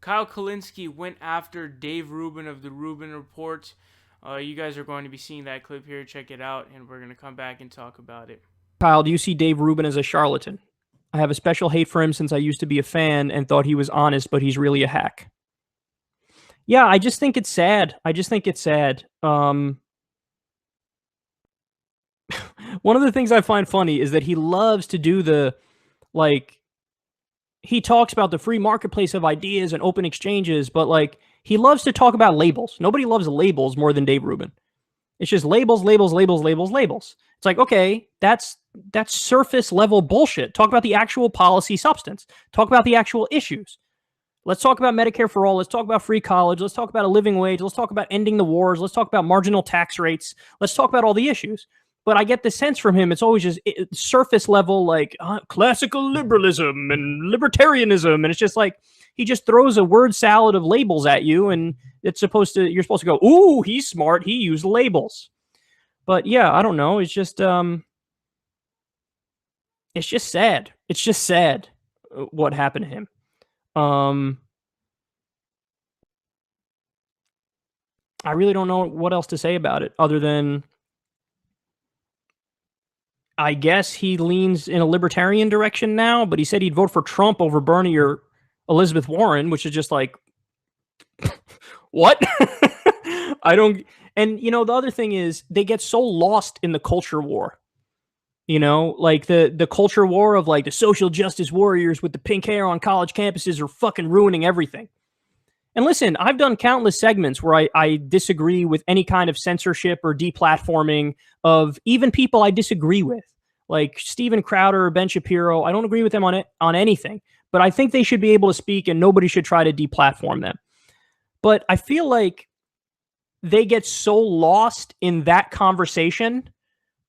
Kyle Kulinski went after Dave Rubin of the Rubin Report. You guys are going to be seeing that clip here. Check it out, and we're going to come back and talk about it. Kyle, do you see Dave Rubin as a charlatan? I have a special hate for him since I used to be a fan and thought he was honest, but he's really a hack. Yeah, I just think it's sad. One of the things I find funny is that he loves to do the, like, he talks about the free marketplace of ideas and open exchanges, but, like, he loves to talk about labels. Nobody loves labels more than Dave Rubin. It's just labels, labels, labels, labels, labels. It's like, okay, that's surface level bullshit. Talk about the actual policy substance. Talk about the actual issues. Let's talk about Medicare for all. Let's talk about free college. Let's talk about a living wage. Let's talk about ending the wars. Let's talk about marginal tax rates. Let's talk about all the issues. But I get the sense from him, it's always just surface level, like classical liberalism and libertarianism. And it's just like, he just throws a word salad of labels at you, and you're supposed to go, ooh, he's smart. He used labels. But yeah, I don't know. It's just sad. It's just sad what happened to him. I really don't know what else to say about it other than I guess he leans in a libertarian direction now, but he said he'd vote for Trump over Bernie or Elizabeth Warren, which is just like, what? I don't. And, you know, the other thing is they get so lost in the culture war. You know, like the culture war of like the social justice warriors with the pink hair on college campuses are fucking ruining everything. And listen, I've done countless segments where I disagree with any kind of censorship or deplatforming of even people I disagree with, like Steven Crowder or Ben Shapiro. I don't agree with them on anything, but I think they should be able to speak and nobody should try to deplatform them. But I feel like they get so lost in that conversation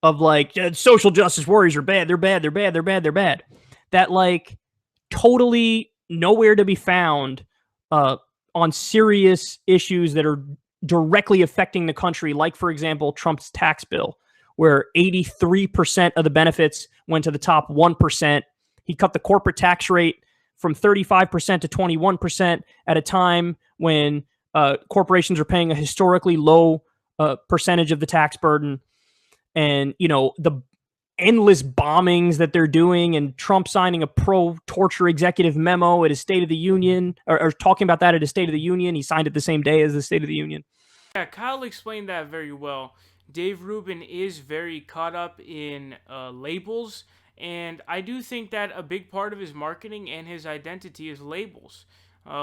of like, social justice warriors are bad, they're bad, they're bad, they're bad, they're bad, that like totally nowhere to be found on serious issues that are directly affecting the country, like, for example, Trump's tax bill, where 83% of the benefits went to the top 1%. He cut the corporate tax rate from 35% to 21% at a time when corporations are paying a historically low percentage of the tax burden. And, you know, the endless bombings that they're doing, and Trump signing a pro-torture executive memo at his State of the Union, or talking about that at his State of the Union. He signed it the same day as the State of the Union. Yeah, Kyle explained that very well. Dave Rubin is very caught up in labels, and I do think that a big part of his marketing and his identity is labels.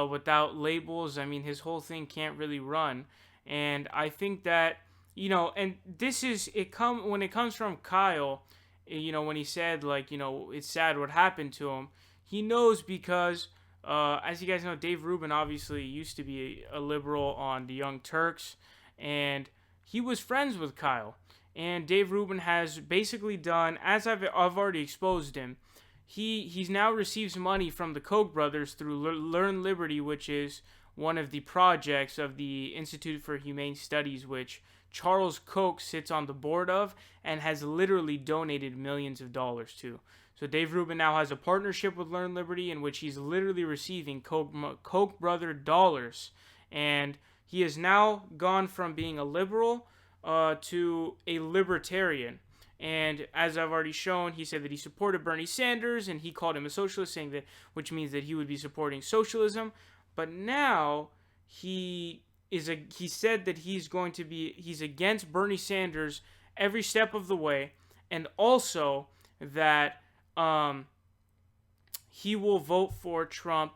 Without labels, I mean, his whole thing can't really run. And I think that, you know, and this is, when it comes from Kyle, you know, when he said, like, you know, it's sad what happened to him, he knows because, as you guys know, Dave Rubin obviously used to be a liberal on the Young Turks, and he was friends with Kyle. And Dave Rubin has basically done, as I've already exposed him, he's now receives money from the Koch brothers through Learn Liberty, which is one of the projects of the Institute for Humane Studies, which Charles Koch sits on the board of and has literally donated millions of dollars to. So Dave Rubin now has a partnership with Learn Liberty in which he's literally receiving Koch brother dollars. And he has now gone from being a liberal to a libertarian. And as I've already shown, he said that he supported Bernie Sanders and he called him a socialist, saying that, which means that he would be supporting socialism. But now he said that he's against Bernie Sanders every step of the way, and also that he will vote for Trump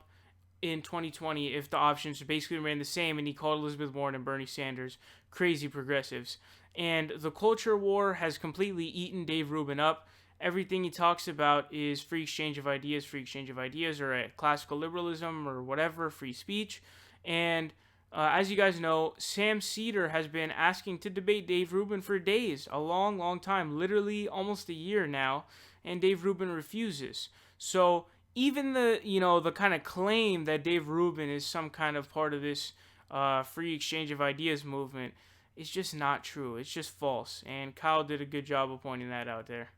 in 2020 if the options basically remain the same. And he called Elizabeth Warren and Bernie Sanders crazy progressives. And the culture war has completely eaten Dave Rubin up. Everything he talks about is free exchange of ideas, or classical liberalism, or whatever, free speech. And as you guys know, Sam Seder has been asking to debate Dave Rubin for days, a long, long time, literally almost a year now, and Dave Rubin refuses. So even the kind of claim that Dave Rubin is some kind of part of this free exchange of ideas movement is just not true. It's just false, and Kyle did a good job of pointing that out there.